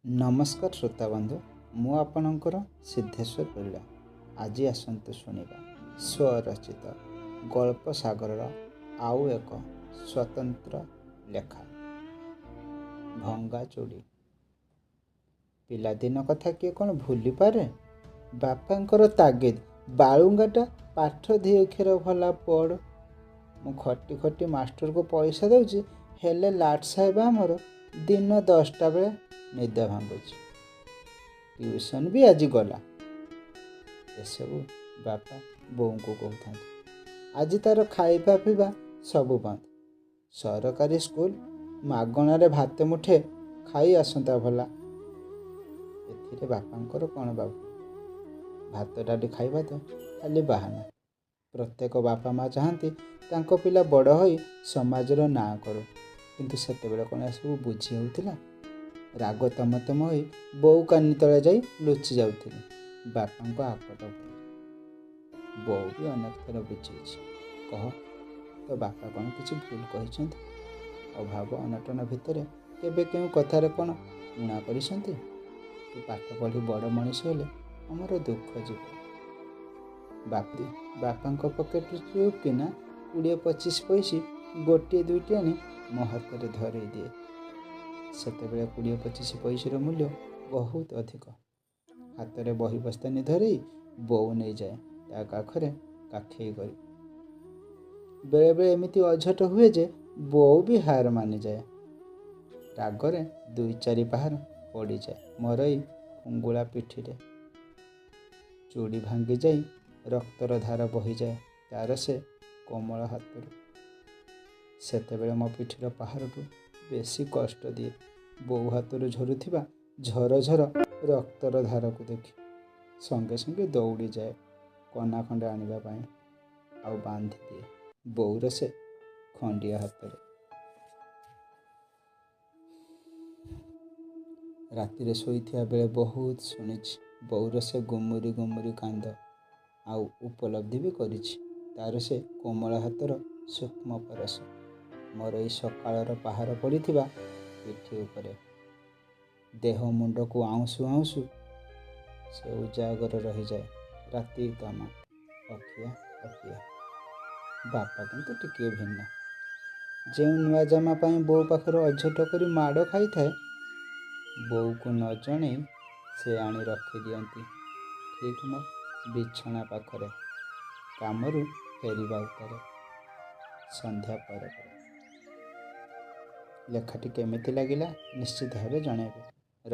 नमस्कार श्रोता बंधु मु आपणकर सिद्धेश्वर परिड़ा आज आसतु शुणा स्वरचित गल्प सागर आउ एक स्वतंत्र लेखा भंगा चूड़ी। पिलादिन कथा किए कौन भूली पारे। बापांकर तागिद बालुंगाटा पाठ दी अक्षर भला पढ़। मु खटी खटी मास्टर को पैसा दौची हेले लाट साहेब आमर दिन 10टा बेले निद भांगुची। ट्यूशन भी आज गला। एसबू बापा बोऊ को कहता आज तार खाइबा पीवा सबू बंद। सरकारी स्कूल मागणार भात मुठे खाई आसंता भला। एथिरे बापांकर कौन बाबू भात डाली खाइबा तो खाली बाहाना। प्रत्येक बापा माँ चाहती तांको पिला बड़ होई समाजर ना करू, किंतु सेतेबेले कौन एसबू बुझी होउथिला। राग तम तम होई बोऊ कानी तले जाई लुचि जाउथिली बापांको आकट पड़ी। बोऊ भी अनेक थर बुझेछि। कह तो बापा कौन किछि भूल कहिसेंति? अभाव अनटन भितर केबे केउ कथारे कौन ऊणा करिसेंति? तू पाठ पढ़ी बड़ मनीष हेले हमर दुख जीव। बापांको पकेट चुप किना 20-25 पैसी गोटे दुईटी आनी मो हाथ में धरई दिए। सेतेबेले 20-25 पैसर मूल्य बहुत अधिक। हाथ में बही बस्तानी धरई बोऊ नहीं जाए ता काखरे काखेई करी। बेले बेले एमिति अझट हुए जे बोऊ भी हार मानि जाए। रागरे 2-4 पहाड़ पड़ी जाए मरई खुंगुला पिठी रे। चूड़ी भांगी जाई रक्तर धार बही जाए तार से कोमल हाथ। सेतेबेले मो पिठीर पहाड़टू बेसी कष्ट दिए बोऊ हाथरू झरुथिबा झर झर रक्तर धार को देखी संगे संगे दौड़ी जाए कना खंडे आनिबा पाई आउ बांधी दिए बोऊर से खंडिया हाथ। राति शोइथिया बेले बहुत शुणिछि बोऊर से गुमुरी गुमुरी कांद आउ उपलब्धि भी करिछि तार से कोमल हाथर सूक्ष्म परस। मोर एई सकाळर पहाड़ पड़िथिबा पिठी उपरे देह मुंड को आउंसु आउंसु से उजागर रही जाए राति तमा अखिया अखिया। बापा किंतु टिके भिन्न। जो नुआ जामा पाई बोऊ पाखर अझट करी माड़ खाई थाए बोऊ को न जणे से आनी रखी दियंती ठीक मो बिछना पाखरे कामरू फेरिबा उतारे संध्या पर। लेखाटी केमिति लागिला निश्चित भावे जणाइबे।